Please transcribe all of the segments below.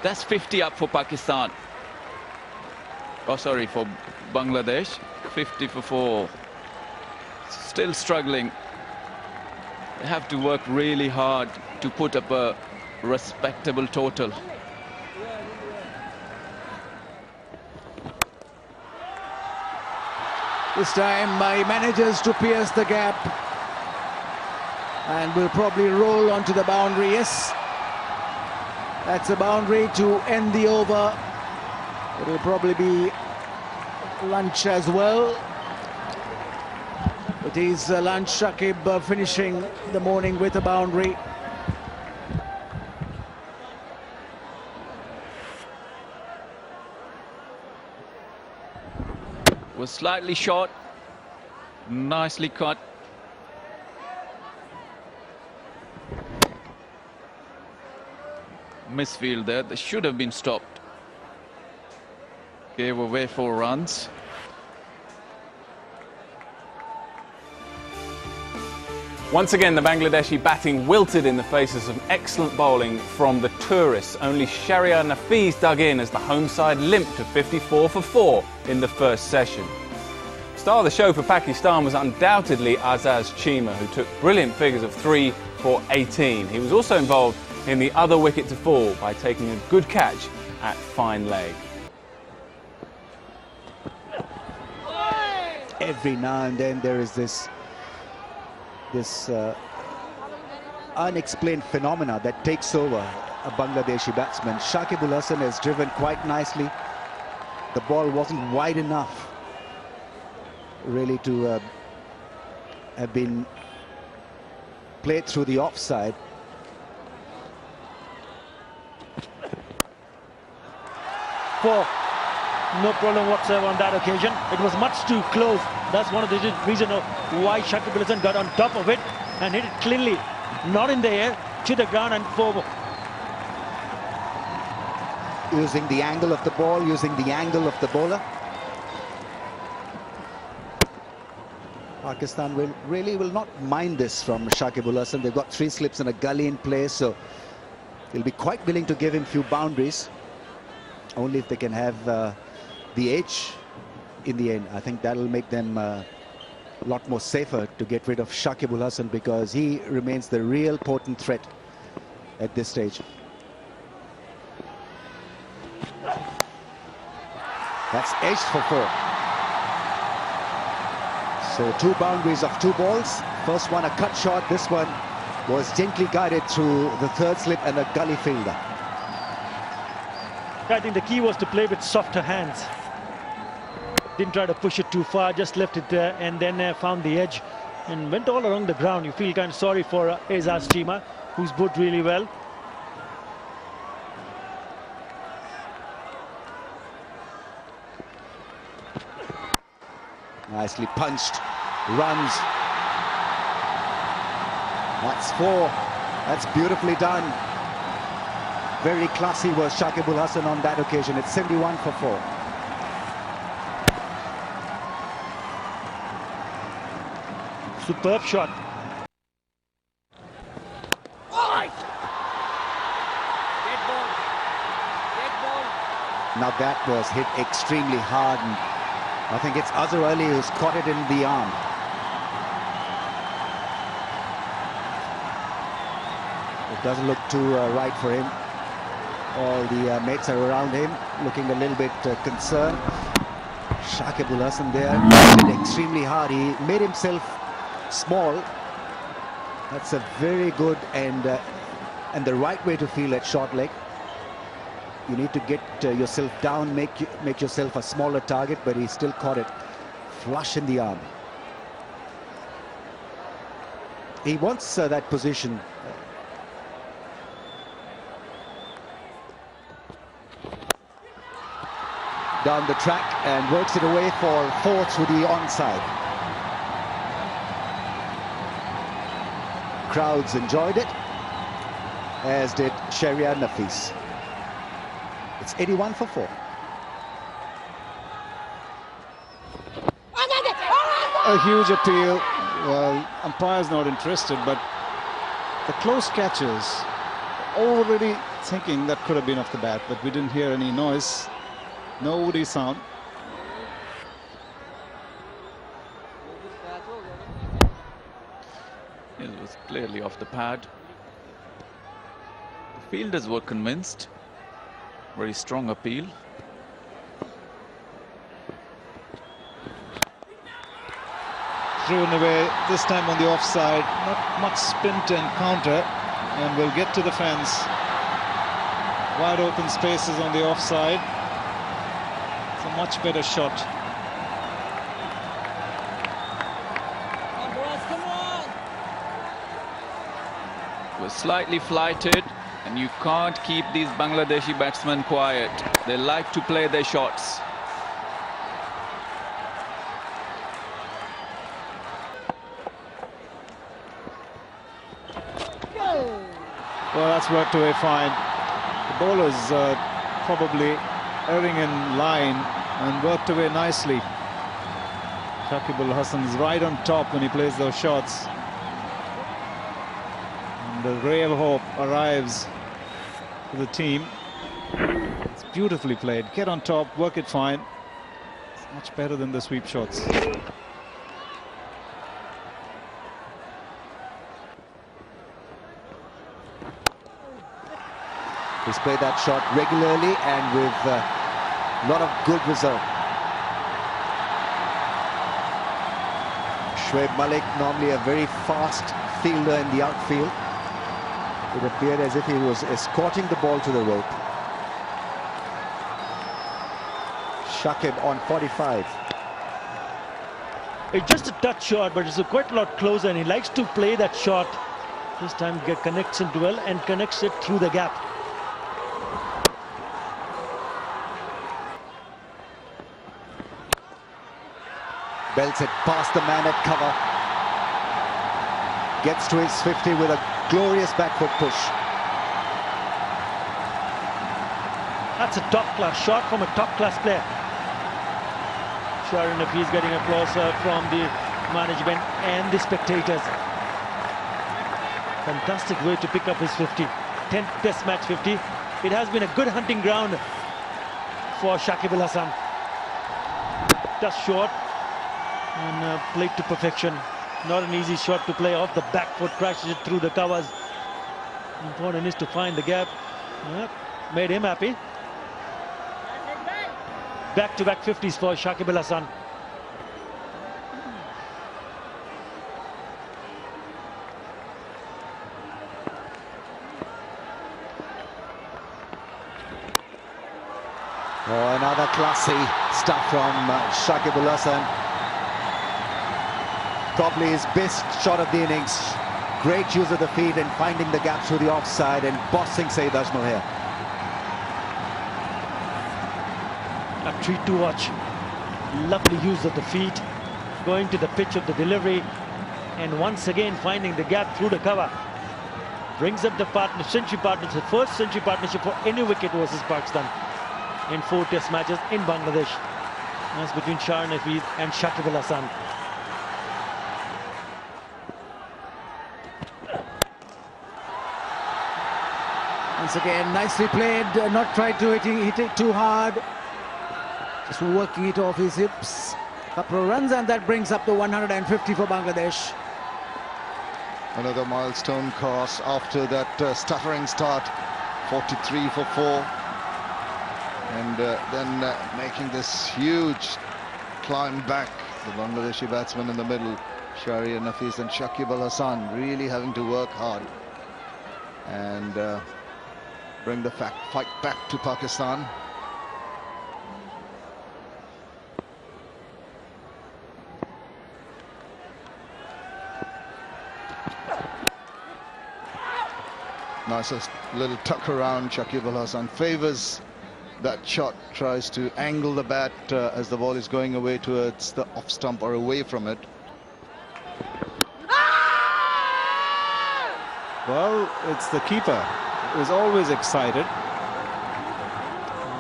That's 50 up for Pakistan. Oh, sorry, for Bangladesh. 50 for 4. Still struggling. They have to work really hard to put up a respectable total. This time he manages to pierce the gap and will probably roll onto the boundary. Yes, that's a boundary to end the over. It will probably be lunch as well. It is lunch. Shakib finishing the morning with a boundary. Was slightly short, nicely cut. Misfield there, they should have been stopped. Gave away 4 runs. Once again, the Bangladeshi batting wilted in the face of some excellent bowling from the tourists. Only Shakib and Nafees dug in as the home side limped to 54 for 4 in the first session. Star of the show for Pakistan was undoubtedly Azaz Cheema, who took brilliant figures of 3 for 18. He was also involved in the other wicket to fall by taking a good catch at fine leg. Every now and then there is this unexplained phenomena that takes over a Bangladeshi batsman. Shakib has driven quite nicely. The ball wasn't wide enough really to have been played through the offside. No problem whatsoever on that occasion. It was much too close. That's one of the reasons of why Shakib got on top of it and hit it cleanly, not in the air, to the ground and forward. Using the angle of the ball, using the angle of the bowler. Pakistan will not mind this from Shakib. They've got 3 slips and a gully in place, so they'll be quite willing to give him few boundaries. Only if they can have the edge in the end. I think that'll make them a lot more safer to get rid of Shakib because he remains the real potent threat at this stage. That's edged for 4. So 2 boundaries of 2 balls. First one a cut shot. This one was gently guided through the 3rd slip and a gully fielder. I think the key was to play with softer hands. Didn't try to push it too far, just left it there and then found the edge and went all along the ground. You feel kind of sorry for Azaz Cheema, who's bowled really well. Nicely punched, runs. That's 4. That's beautifully done. Very classy was Shakib on that occasion. It's 71 for 4. Superb shot. Now that was hit extremely hard, and I think it's Azhar Ali who's caught it in the arm. It doesn't look too right for him. All the mates are around him, looking a little bit concerned. Shakib there, hit it extremely hard. He made himself small. That's a very good and the right way to feel at short leg. You need to get yourself down, make yourself a smaller target, but he still caught it flush in the arm. He wants that position. Down the track and works it away for 4 through the onside. Crowds enjoyed it, as did Shakib and Nafees. It's 81 for 4. A huge appeal. Well, umpire's not interested, but the close catches already thinking that could have been off the bat, but we didn't hear any noise, no woody sound. It was clearly off the pad. The fielders were convinced. Very strong appeal. Thrown away, this time on the offside. Not much spin to encounter, and we'll get to the fence. Wide open spaces on the offside. It's a much better shot. Was slightly flighted, and you can't keep these Bangladeshi batsmen quiet. They like to play their shots. Well, that's worked away fine. The bowler's probably erring in line and worked away nicely. Shakib Hassan's right on top when he plays those shots. And the ray of hope arrives to the team. It's beautifully played. Get on top, work it fine. It's much better than the sweep shots. He's played that shot regularly and with a lot of good result. Shoaib Malik, normally a very fast fielder in the outfield. It appeared as if he was escorting the ball to the rope. Shakib on 45. It's just a touch shot, but it's quite a lot closer, and he likes to play that shot. This time connects it well and connects it through the gap. Belts it past the man at cover. Gets to his 50 with a glorious back foot push. That's a top-class shot from a top-class player. Shakib and Nafees getting applause from the management and the spectators. Fantastic way to pick up his 50. 10th Test match 50. It has been a good hunting ground for Shakib Al Hasan. Just short and played to perfection. Not an easy shot to play off the back foot, crashes it through the covers. Important is to find the gap. Yep, made him happy. Back-to-back 50s for Shakib Al Hasan. Oh, another classy stuff from Shakib Al Hasan. Probably his best shot of the innings. Great use of the feet and finding the gap through the offside and bossing Saeed Ajmal here. A treat to watch. Lovely use of the feet, going to the pitch of the delivery, and once again finding the gap through the cover. Brings up the century partnership, first century partnership for any wicket versus Pakistan in 4 Test matches in Bangladesh. That's between Shakib and Nafees and Shakib Al Hasan. Once again, nicely played, not tried to hit it too hard. Just working it off his hips. Couple of runs, and that brings up the 150 for Bangladesh. Another milestone cross after that stuttering start. 43 for 4. And then making this huge climb back. The Bangladeshi batsman in the middle, Shakib and Nafees, and Shakib Al Hasan really having to work hard and bring the fight back to Pakistan. Nicest little tuck around. Shakib Al Hasan favors that shot, tries to angle the bat as the ball is going away towards the off stump or away from it. Well, it's the keeper who is always excited.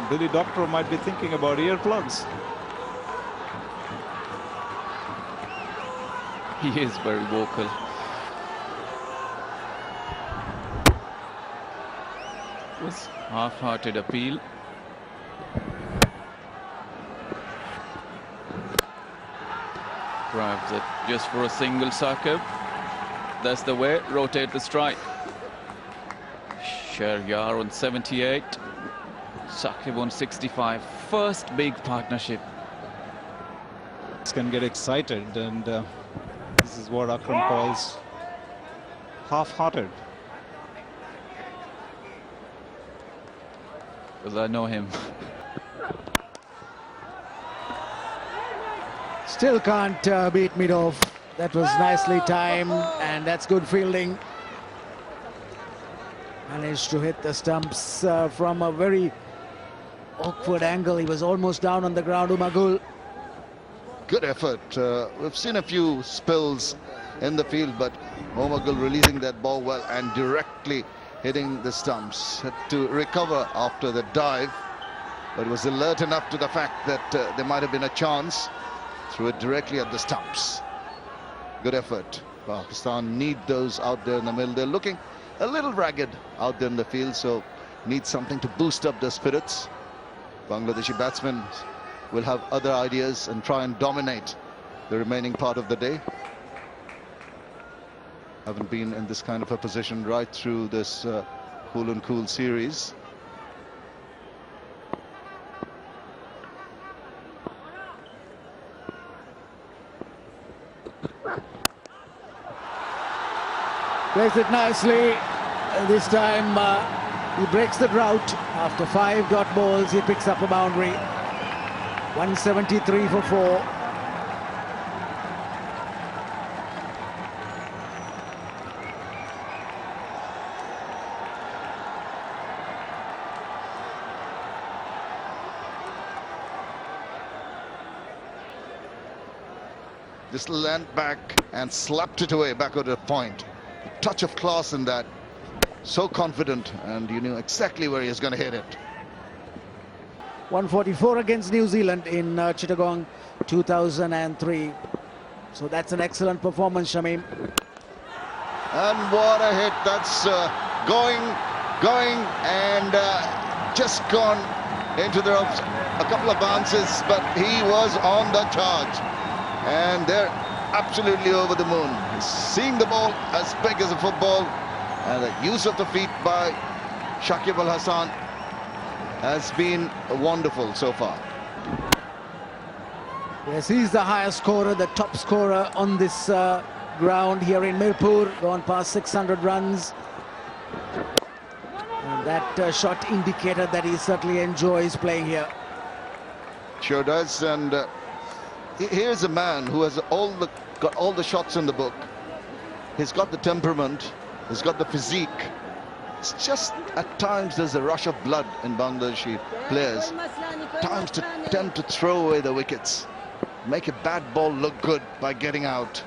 Billy Doctor might be thinking about earplugs. He is very vocal. Half-hearted appeal. Drives it just for a single, Shakib. That's the way. Rotate the strike. Shahryar on 78. Shakib on 65. First big partnership. Can get excited, and this is what Akram calls half-hearted. Because I know him. Still can't beat mid off. That was nicely timed, and that's good fielding. Managed to hit the stumps from a very awkward angle. He was almost down on the ground, Umagul. Good effort. We've seen a few spills in the field, but Umagul releasing that ball well and directly hitting the stumps. Had to recover after the dive, but was alert enough to the fact that there might have been a chance. Threw it directly at the stumps. Good effort. Pakistan need those out there in the middle. They're looking a little ragged out there in the field, so need something to boost up their spirits. Bangladeshi batsmen will have other ideas and try and dominate the remaining part of the day. Haven't been in this kind of a position right through this cool and cool series. Plays it nicely. This time he breaks the drought. After 5 dot balls, he picks up a boundary. 173 for 4. Just leant back and slapped it away back at the point. A touch of class in that. So confident, and you knew exactly where he was going to hit it. 144 against New Zealand in Chittagong 2003. So that's an excellent performance, Shamim. And what a hit. That's going, and just gone into the ropes. A couple of bounces, but he was on the charge. And they're absolutely over the moon. Seeing the ball as big as a football, and the use of the feet by Shakib Al Hasan has been wonderful so far. Yes, he's the highest scorer, the top scorer on this ground here in Mirpur, gone past 600 runs. And that shot indicated that he certainly enjoys playing here. Sure does, and here's a man who has got all the shots in the book. He's got the temperament, he's got the physique. It's just at times there's a rush of blood in Bangladeshi players. Times to tend to throw away the wickets, make a bad ball look good by getting out.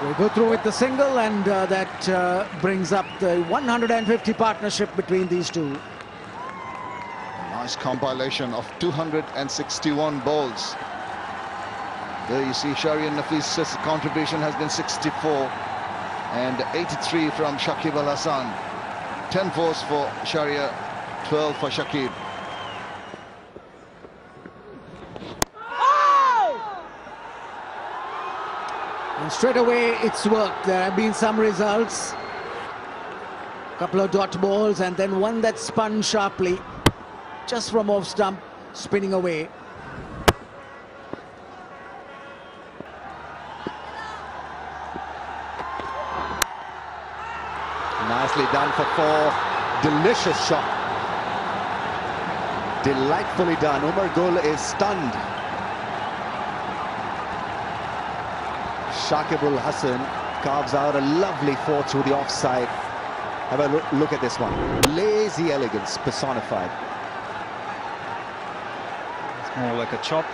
We go through with the single, and that brings up the 150 partnership between these two. Nice compilation of 261 balls. There you see Shahryar and Nafees' contribution has been 64 and 83 from Shakib Al Hasan. 10 fours for Shahryar, 12 for Shakib. And straight away it's worked. There have been some results. A couple of dot balls and then one that spun sharply just from off stump, spinning away. Nicely done for 4. Delicious shot. Delightfully done. Umar Gul is stunned. Shakib Al Hasan carves out a lovely 4 through the offside. Have a look at this one. Lazy elegance personified. It's more like a chop.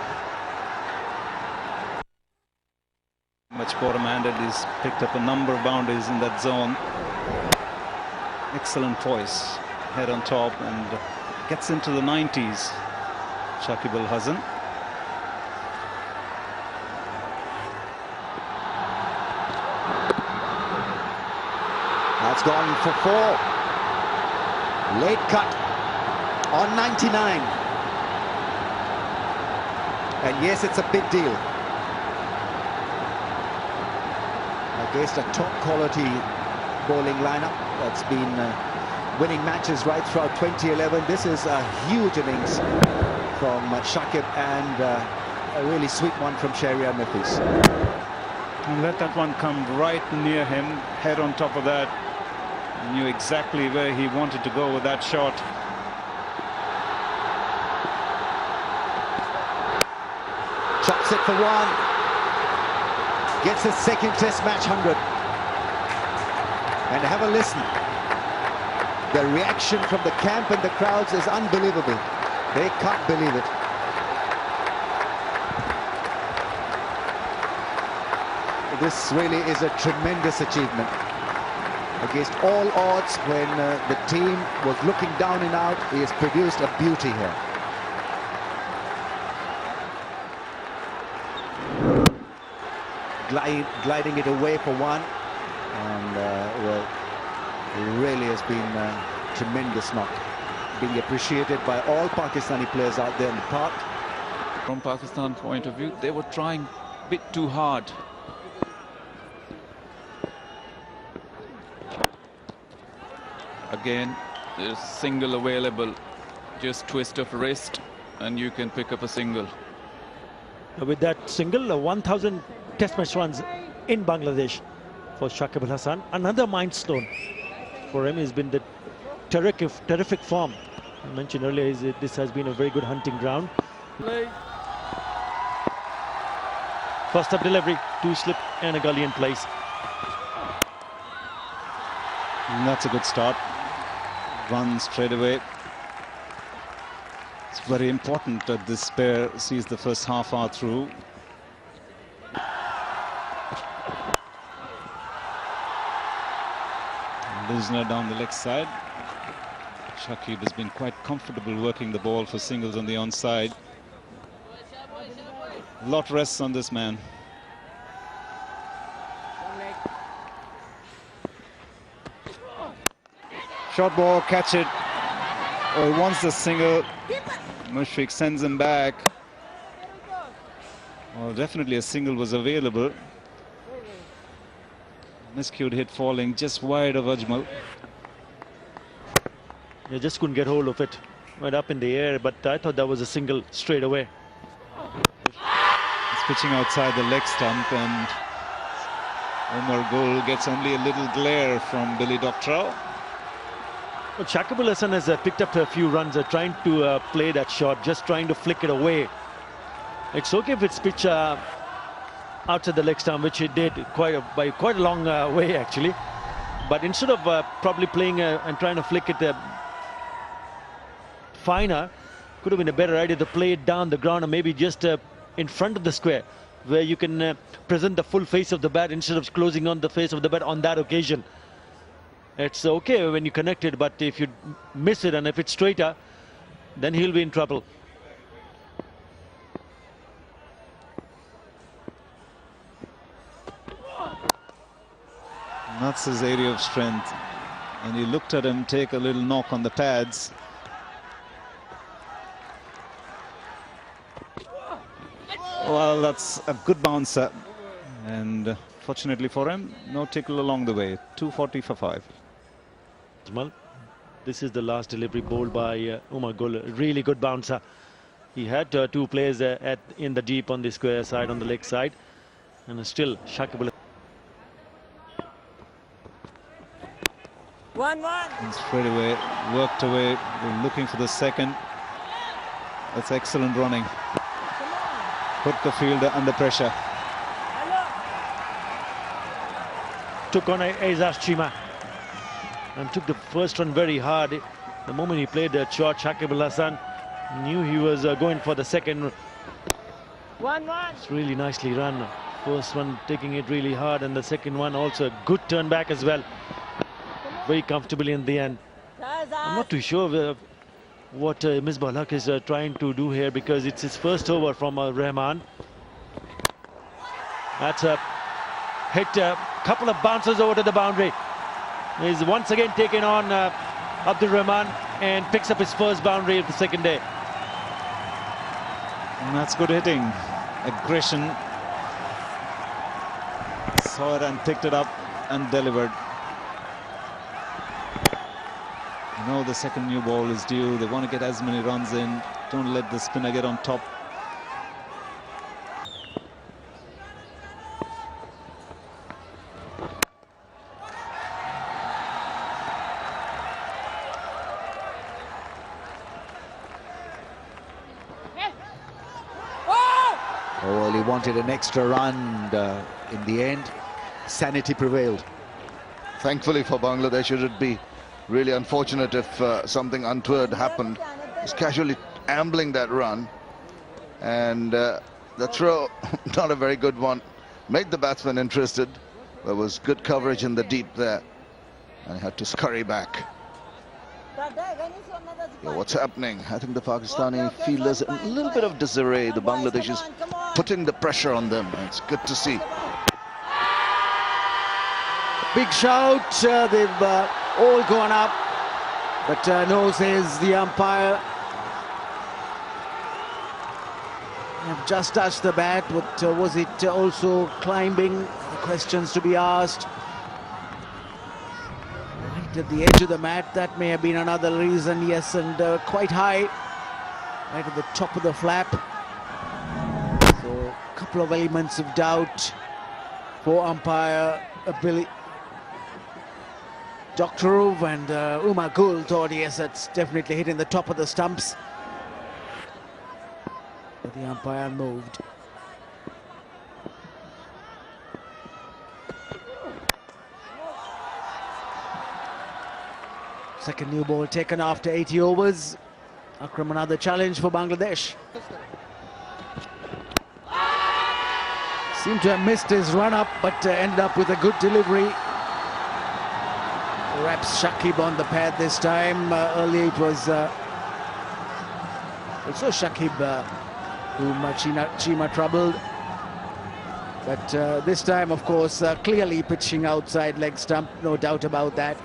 Much bottom-handed. He's picked up a number of boundaries in that zone. Excellent poise, head on top, and gets into the 90s. Shakib Al Hasan. That's gone for 4. Late cut on 99. And yes, it's a big deal. Against a top quality bowling lineup that's been winning matches right throughout 2011. This is a huge innings from Shakib and a really sweet one from Shakib and Nafees. And let that one come right near him, head on top of that. He knew exactly where he wanted to go with that shot. Chops it for 1. Gets his second test match 100. And have a listen. The reaction from the camp and the crowds is unbelievable. They can't believe it. This really is a tremendous achievement. Against all odds, when the team was looking down and out, he has produced a beauty here. Gliding it away for 1. And, well, it really has been a tremendous knock. Being appreciated by all Pakistani players out there in the park. From Pakistan point of view, they were trying a bit too hard. Again, there's single available. Just twist of wrist and you can pick up a single. With that single, 1,000 test match runs in Bangladesh for Shakib Al Hasan. Another milestone for him has been the terrific form. I mentioned earlier, this has been a very good hunting ground. First up delivery, 2 slip and a gully in place. And that's a good start. Run straight away. It's very important that this pair sees the first half hour through. Lisner down the leg side. Shakib has been quite comfortable working the ball for singles on the onside. Lot rests on this man. Short ball, catch it. Oh, he wants the single. Mushfiq sends him back. Well, definitely a single was available. Miscued hit falling just wide of Ajmal. They just couldn't get hold of it. Went up in the air, but I thought that was a single straight away. He's pitching outside the leg stump, and Omar Gul gets only a little glare from Billy Doctorow. But Shakib Al Hasan has picked up a few runs, trying to play that shot, just trying to flick it away. It's okay if it's pitch outside the leg stump, which he did by quite a long way actually. But instead of probably playing and trying to flick it finer, could have been a better idea to play it down the ground, or maybe just in front of the square, where you can present the full face of the bat instead of closing on the face of the bat on that occasion. It's okay when you connect it, but if you miss it and if it's straighter, then he'll be in trouble. That's his area of strength. And he looked at him take a little knock on the pads. Well, that's a good bouncer. And fortunately for him, no tickle along the way. 240 for 5. Well, this is the last delivery bowled by Omar Gul. Really good bouncer. He had 2 players in the deep on the square side, on the leg side. And still, Shakib Al 1-1. And straight away, worked away. We're looking for the second. That's excellent running. Put the fielder under pressure. Took on Aizaz Chima and took the first run very hard. The moment he played that shot, Shakib Al Hasan knew he was going for the second. 1-1. It's really nicely run. First one taking it really hard, and the second one also a good turn back as well. Very comfortably in the end. I'm not too sure what Misbah Haq is trying to do here, because it's his first over from Rahman. That's a hit, a couple of bounces over to the boundary. He's once again taken on Abdul Rahman and picks up his first boundary of the second day. And that's good hitting. Aggression. Saw it and picked it up and delivered. You know the second new ball is due. They want to get as many runs in. Don't let the spinner get on top. Oh, well, he wanted an extra run in the end. Sanity prevailed. Thankfully for Bangladesh, it would be really unfortunate if something untoward happened. He's casually ambling that run, and the throw, not a very good one, made the batsman interested. There was good coverage in the deep there, and he had to scurry back. Yeah, what's happening? I think the Pakistani feel there's a little bit of disarray. The Bangladesh is putting the pressure on them. It's good to see. Big shout. They've all gone up. But no, says the umpire. Have just touched the bat, but was it also climbing? Questions to be asked. Right at the edge of the mat, that may have been another reason, yes, and quite high, right at the top of the flap. So a couple of elements of doubt for umpire Billy Doctorov, and Umar Gul thought, yes, that's definitely hitting the top of the stumps. But the umpire moved. Second new ball taken after 80 overs. Akram, another challenge for Bangladesh. Seemed to have missed his run-up, but ended up with a good delivery. Wraps Shakib on the pad this time. Earlier it was also Shakib whom Chima troubled. But this time, of course, clearly pitching outside leg stump, no doubt about that.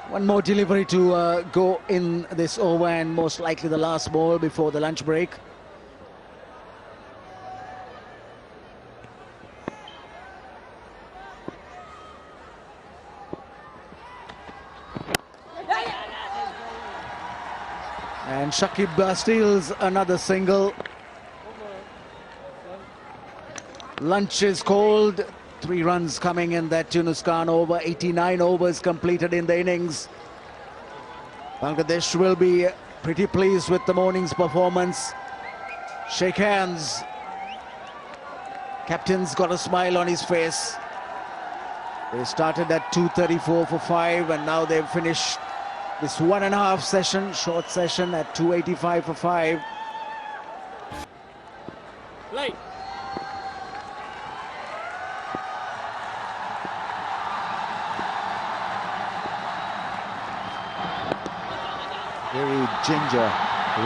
One more delivery to go in this over, and most likely the last ball before the lunch break. And Shakib steals another single. Lunch is called. 3 runs coming in that Yunus Khan over. 89 overs completed in the innings. Bangladesh will be pretty pleased with the morning's performance. Shake hands. Captain's got a smile on his face. They started at 234 for 5, and now they've finished this 1.5 session, short session, at 285 for 5. Play. Very ginger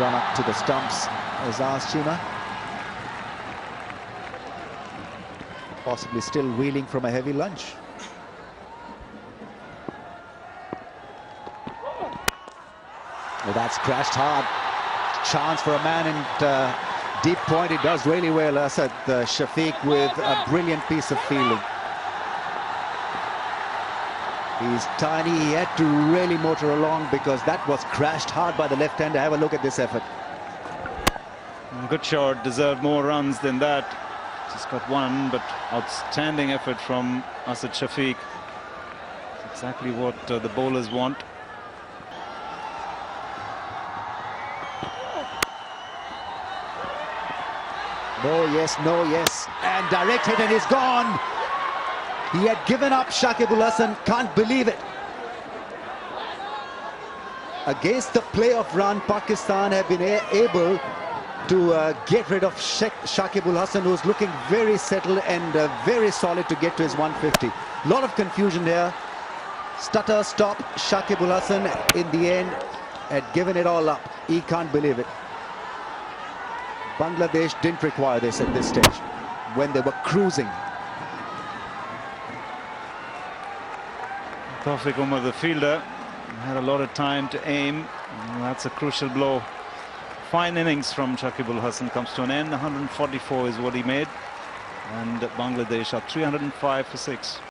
run up to the stumps as Chima. Possibly still reeling from a heavy lunch. Well, that's crashed hard. Chance for a man in deep point. He does really well, Asad Shafiq, with a brilliant piece of fielding. He's tiny. He had to really motor along because that was crashed hard by the left-hander. Have a look at this effort. Good shot. Deserved more runs than that. Just got one, but outstanding effort from Asad Shafiq. Exactly what the bowlers want. No, yes, no, yes. And direct hit, and he's gone. He had given up. Shakib ul Hasan can't believe it. Against the playoff run, Pakistan have been able to get rid of Shakib ul Hasan, who's looking very settled and very solid to get to his 150. A lot of confusion there. Stutter, stop. Shakib ul Hasan in the end had given it all up. He can't believe it. Bangladesh didn't require this at this stage when they were cruising. Tawfiq Umar, the fielder, had a lot of time to aim. And that's a crucial blow. Fine innings from Shakib al Hasan comes to an end. 144 is what he made. And Bangladesh are 305 for 6.